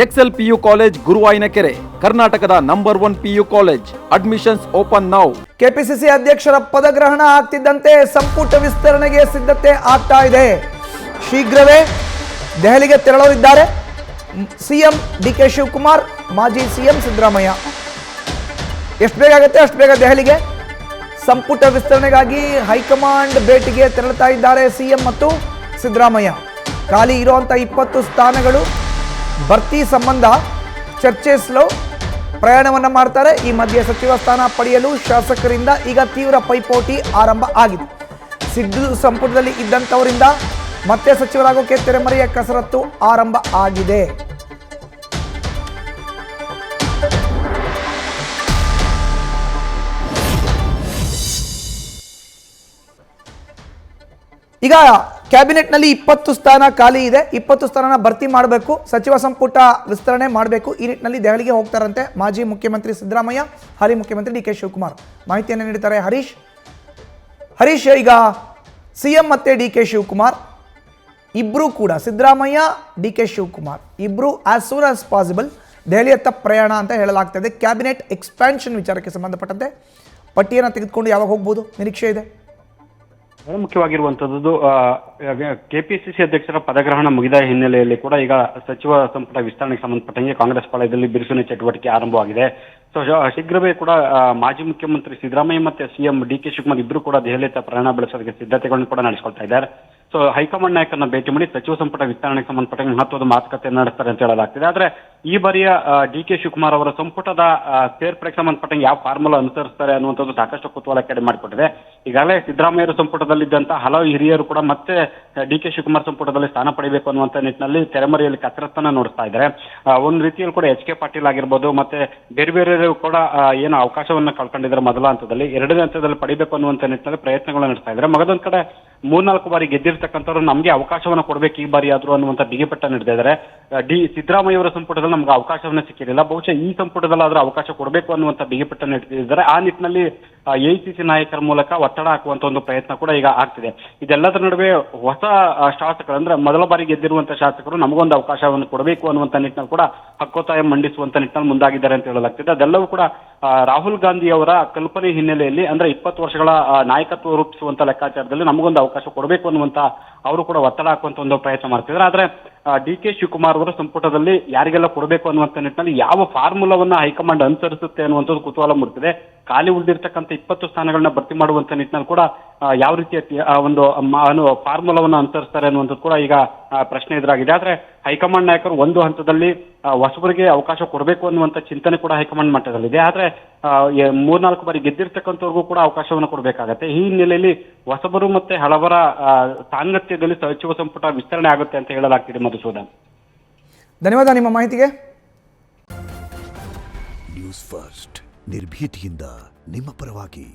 Excel PU college ಗುರುವಾಯಿನಕೆರೆ, ಕರ್ನಾಟಕದ number 1 PU college. Admissions open now. KPCC ಅಧ್ಯಕ್ಷರ ಪದಗ್ರಹಣ ಆಗ್ತಿದ್ದಂತೆ ಸಂಪುಟ ವಿಸ್ತರಣೆಗೆ ಸಿದ್ಧತೆ ಆಗ್ತಾ ಇದೆ. ಶೀಘ್ರವೇ ದೆಹಲಿಗೆ ತೆರಳಲಿದ್ದಾರೆ ಸಿಎಂ ಡಿಕೆ ಶಿವಕುಮಾರ್, ಮಾಜಿ ಸಿಎಂ ಸಿದ್ದರಾಮಯ್ಯ. ಎಷ್ಟು ಬೇಗ ಆಗುತ್ತೆ ಅಷ್ಟು ಬೇಗ ದೆಹಲಿಗೆ ಸಂಪುಟ ವಿಸ್ತರಣೆಗಾಗಿ ಹೈಕಮಾಂಡ್ ಭೇಟಿಗೆ ತೆರಳುತ್ತಾ ಇದ್ದಾರೆ ಸಿಎಂ ಮತ್ತು ಸಿದ್ದರಾಮಯ್ಯ. ಖಾಲಿ ಇರುವಂಥ 20 ಸ್ಥಾನಗಳು ಭರ್ತಿ ಸಂಬಂಧ ಚರ್ಚಿಸಲು ಪ್ರಯಾಣವನ್ನು ಮಾಡ್ತಾರೆ. ಈ ಮಧ್ಯೆ ಸಚಿವ ಸ್ಥಾನ ಪಡೆಯಲು ಶಾಸಕರಿಂದ ಈಗ ತೀವ್ರ ಪೈಪೋಟಿ ಆರಂಭ ಆಗಿದೆ. ಸಿದ್ದು ಸಂಪುಟದಲ್ಲಿ ಇದ್ದಂಥವರಿಂದ ಮತ್ತೆ ಸಚಿವರಾಗೋಕೆ ತೆರೆಮರೆಯ ಕಸರತ್ತು ಆರಂಭ ಆಗಿದೆ. ಈಗ ಕ್ಯಾಬಿನೆಟ್ನಲ್ಲಿ 20 ಸ್ಥಾನ ಖಾಲಿ ಇದೆ. 20 ಸ್ಥಾನನ ಭರ್ತಿ ಮಾಡಬೇಕು, ಸಚಿವ ಸಂಪುಟ ವಿಸ್ತರಣೆ ಮಾಡಬೇಕು. ಈ ನಿಟ್ಟಿನಲ್ಲಿ ದೆಹಲಿಗೆ ಹೋಗ್ತಾರಂತೆ ಮಾಜಿ ಮುಖ್ಯಮಂತ್ರಿ ಸಿದ್ದರಾಮಯ್ಯ, ಹಾಲಿ ಮುಖ್ಯಮಂತ್ರಿ ಡಿ ಕೆ ಶಿವಕುಮಾರ್. ಮಾಹಿತಿಯನ್ನು ನೀಡುತ್ತಾರೆ ಹರೀಶ್. ಈಗ ಸಿಎಂ ಮತ್ತೆ ಡಿ ಕೆ ಶಿವಕುಮಾರ್ ಇಬ್ಬರೂ ಕೂಡ, ಸಿದ್ದರಾಮಯ್ಯ ಡಿ ಕೆ ಶಿವಕುಮಾರ್ ಇಬ್ಬರು ಆಸ್ ಸೂನ್ ಆಸ್ ಪಾಸಿಬಲ್ ದೆಹಲಿಯತ್ತ ಪ್ರಯಾಣ ಅಂತ ಹೇಳಲಾಗ್ತದೆ. ಕ್ಯಾಬಿನೆಟ್ ಎಕ್ಸ್ಪ್ಯಾನ್ಷನ್ ವಿಚಾರಕ್ಕೆ ಸಂಬಂಧಪಟ್ಟಂತೆ ಪಟ್ಟಿಯನ್ನು ತೆಗೆದುಕೊಂಡು ಯಾವಾಗ ಹೋಗ್ಬೋದು ನಿರೀಕ್ಷೆ ಇದೆ? ಬಹಳ ಮುಖ್ಯವಾಗಿರುವಂತದ್ದು ಕೆಪಿಸಿಸಿ ಅಧ್ಯಕ್ಷರ ಪದಗ್ರಹಣ ಮುಗಿದ ಹಿನ್ನೆಲೆಯಲ್ಲಿ ಕೂಡ ಈಗ ಸಚಿವ ಸಂಪುಟ ವಿಸ್ತರಣೆಗೆ ಸಂಬಂಧಪಟ್ಟಂಗೆ ಕಾಂಗ್ರೆಸ್ ಪಾಳ್ಯದಲ್ಲಿ ಬಿರುಸಿನ ಚಟುವಟಿಕೆ ಆರಂಭವಾಗಿದೆ. ಸೊ ಶೀಘ್ರವೇ ಕೂಡ ಮಾಜಿ ಮುಖ್ಯಮಂತ್ರಿ ಸಿದ್ದರಾಮಯ್ಯ ಮತ್ತೆ ಸಿಎಂ ಡಿ ಕೆ ಶಿವಕುಮಾರ್ ಇಬ್ಬರು ಕೂಡ ದೆಹಲಿಯತ್ತ ಪ್ರಯಾಣ ಬೆಳೆಸೋದಕ್ಕೆ ಸಿದ್ಧತೆಗಳನ್ನು ಕೂಡ ನಡೆಸ್ಕೊಳ್ತಾ ಇದ್ದಾರೆ. ಸೊ ಹೈಕಮಾಂಡ್ ನಾಯಕರನ್ನ ಭೇಟಿ ಮಾಡಿ ಸಚಿವ ಸಂಪುಟ ವಿಸ್ತರಣೆಗೆ ಸಂಬಂಧಪಟ್ಟಂಗೆ ಮಹತ್ವದ ಮಾತುಕತೆ ನಡೆಸ್ತಾರೆ ಅಂತ ಹೇಳಲಾಗ್ತಿದೆ. ಆದ್ರೆ ಈ ಬಾರಿಯ ಡಿ ಕೆ ಶಿವಕುಮಾರ್ ಅವರ ಸಂಪುಟದ ಸೇರ್ಪಡೆಗೆ ಸಂಬಂಧಪಟ್ಟಂಗೆ ಯಾವ ಫಾರ್ಮುಲಾ ಅನುಸರಿಸ್ತಾರೆ ಅನ್ನುವಂಥದ್ದು ಸಾಕಷ್ಟು ಕುತೂಹಲ ಕೆಡೆ ಮಾಡಿಕೊಟ್ಟಿದೆ. ಈಗಾಗಲೇ ಸಿದ್ದರಾಮಯ್ಯರ ಸಂಪುಟದಲ್ಲಿದ್ದಂತ ಹಲವು ಹಿರಿಯರು ಕೂಡ ಮತ್ತೆ ಡಿ ಕೆ ಶಿವಕುಮಾರ್ ಸಂಪುಟದಲ್ಲಿ ಸ್ಥಾನ ಪಡೆಯಬೇಕು ಅನ್ನುವಂಥ ನಿಟ್ಟಿನಲ್ಲಿ ತೆರೆಮರೆಯಲ್ಲಿ ಕಸರತ್ತನ್ನ ನೋಡ್ತಾ ಇದ್ದಾರೆ. ಒಂದು ರೀತಿಯಲ್ಲಿ ಕೂಡ ಎಚ್ ಕೆ ಪಾಟೀಲ್ ಆಗಿರ್ಬೋದು, ಮತ್ತೆ ಬೇರೆ ಬೇರೆ ಕೂಡ ಏನು ಅವಕಾಶವನ್ನ ಕಳ್ಕೊಂಡಿದ್ದಾರೆ ಮೊದಲ ಹಂತದಲ್ಲಿ, ಎರಡನೇ ಹಂತದಲ್ಲಿ ಪಡಿಬೇಕು ಅನ್ನುವಂಥ ನಿಟ್ಟಿನಲ್ಲಿ ಪ್ರಯತ್ನಗಳನ್ನ ನಡೆಸ್ತಾ ಇದ್ದಾರೆ. ಮಗದೊಂದ್ ಕಡೆ 3-4 ಬಾರಿ ಗೆದ್ದಿರ್ತಕ್ಕಂಥವ್ರು ನಮಗೆ ಅವಕಾಶವನ್ನ ಕೊಡಬೇಕು ಈ ಬಾರಿ ಆದ್ರೂ ಅನ್ನುವಂಥ ಬಿಗಿಪಟ್ಟ ನಡೆದಿದ್ದಾರೆ. ಸಿದ್ದರಾಮಯ್ಯ ಅವರ ಸಂಪುಟದಲ್ಲಿ ನಮ್ಗೆ ಅವಕಾಶವನ್ನ ಸಿಕ್ಕಿರಲಿಲ್ಲ, ಬಹುಶಃ ಈ ಸಂಪುಟದಲ್ಲಾದ್ರೂ ಅವಕಾಶ ಕೊಡಬೇಕು ಅನ್ನುವಂಥ ಬಿಗಿಪಟ್ಟ ನಡೆದಿದ್ದಾರೆ. ಆ ನಿಟ್ಟಿನಲ್ಲಿ ಎಐಸಿಸಿ ನಾಯಕರ ಮೂಲಕ ಒತ್ತಡ ಹಾಕುವಂತ ಒಂದು ಪ್ರಯತ್ನ ಕೂಡ ಈಗ ಆಗ್ತಿದೆ. ಇದೆಲ್ಲದರ ನಡುವೆ ಹೊಸ ಶಾಸಕರು ಅಂದ್ರೆ ಮೊದಲ ಬಾರಿ ಗೆದ್ದಿರುವಂತಹ ಶಾಸಕರು ನಮಗೊಂದು ಅವಕಾಶವನ್ನು ಕೊಡಬೇಕು ಅನ್ನುವಂಥ ನಿಟ್ಟಿನಲ್ಲಿ ಕೂಡ ಹಕ್ಕೊತ್ತಾಯ ಮಂಡಿಸುವಂತ ನಿಟ್ಟಿನಲ್ಲಿ ಮುಂದಾಗಿದ್ದಾರೆ ಅಂತ ಹೇಳಲಾಗ್ತಿದೆ. ಅದೆಲ್ಲವೂ ಕೂಡ ರಾಹುಲ್ ಗಾಂಧಿ ಅವರ ಕಲ್ಪನೆ ಹಿನ್ನೆಲೆಯಲ್ಲಿ ಅಂದ್ರೆ 20 ವರ್ಷಗಳ ನಾಯಕತ್ವ ರೂಪಿಸುವಂತ ಲೆಕ್ಕಾಚಾರದಲ್ಲಿ ನಮಗೊಂದು ಅವಕಾಶ ಕೊಡಬೇಕು ಅನ್ನುವಂತ ಅವರು ಕೂಡ ಒತ್ತಡ ಹಾಕುವಂತ ಒಂದು ಪ್ರಯತ್ನ ಮಾಡ್ತಿದ್ದಾರೆ. ಆದ್ರೆ ಡಿ ಕೆ ಶಿವಕುಮಾರ್ ಅವರ ಸಂಪುಟದಲ್ಲಿ ಯಾರಿಗೆಲ್ಲ ಕೊಡಬೇಕು ಅನ್ನುವಂಥ ನಿಟ್ಟಿನಲ್ಲಿ ಯಾವ ಫಾರ್ಮುಲಾವನ್ನ ಹೈಕಮಾಂಡ್ ಅನುಸರಿಸುತ್ತೆ ಅನ್ನುವಂಥದ್ದು ಕುತೂಹಲ ಮೂಡ್ತಿದೆ. ಖಾಲಿ ಉಳಿದಿರ್ತಕ್ಕಂಥ 20 ಸ್ಥಾನಗಳನ್ನ ಭರ್ತಿ ಮಾಡುವಂತ ನಿಟ್ಟಿನಲ್ಲಿ ಕೂಡ ಯಾವ ರೀತಿಯ ಒಂದು ಫಾರ್ಮುಲಾವನ್ನ ಅನುಸರಿಸ್ತಾರೆ ಅನ್ನುವಂಥದ್ದು ಕೂಡ ಈಗ ಪ್ರಶ್ನೆ ಎದುರಾಗಿದೆ. ಆದ್ರೆ ಹೈಕಮಾಂಡ್ ನಾಯಕರು ಒಂದು ಹಂತದಲ್ಲಿ ಹೊಸಬರಿಗೆ ಅವಕಾಶ ಕೊಡಬೇಕು ಅನ್ನುವಂಥ ಚಿಂತನೆ ಕೂಡ ಹೈಕಮಾಂಡ್ ಮಟ್ಟದಲ್ಲಿದೆ. ಆದ್ರೆ 3-4 ಬಾರಿ ಗೆದ್ದಿರ್ತಕ್ಕಂಥವ್ರಿಗೂ ಕೂಡ ಅವಕಾಶವನ್ನು ಕೊಡಬೇಕಾಗತ್ತೆ. ಈ ಹಿನ್ನೆಲೆಯಲ್ಲಿ ಹೊಸಬರು ಮತ್ತೆ ಹಲವರ ಸಾಂಗತ್ಯದಲ್ಲಿ ಸಚಿವ ಸಂಪುಟ ವಿಸ್ತರಣೆ ಆಗುತ್ತೆ ಅಂತ ಹೇಳಲಾಗ್ತಿದೆ. ಮಧುಸೂದನ್, ಧನ್ಯವಾದ ನಿಮ್ಮ ಮಾಹಿತಿಗೆ. ನ್ಯೂಸ್ ಫಸ್ಟ್ ನಿರ್ಭೀತಿಯಿಂದ ನಿಮ್ಮ ಪರವಾಗಿ.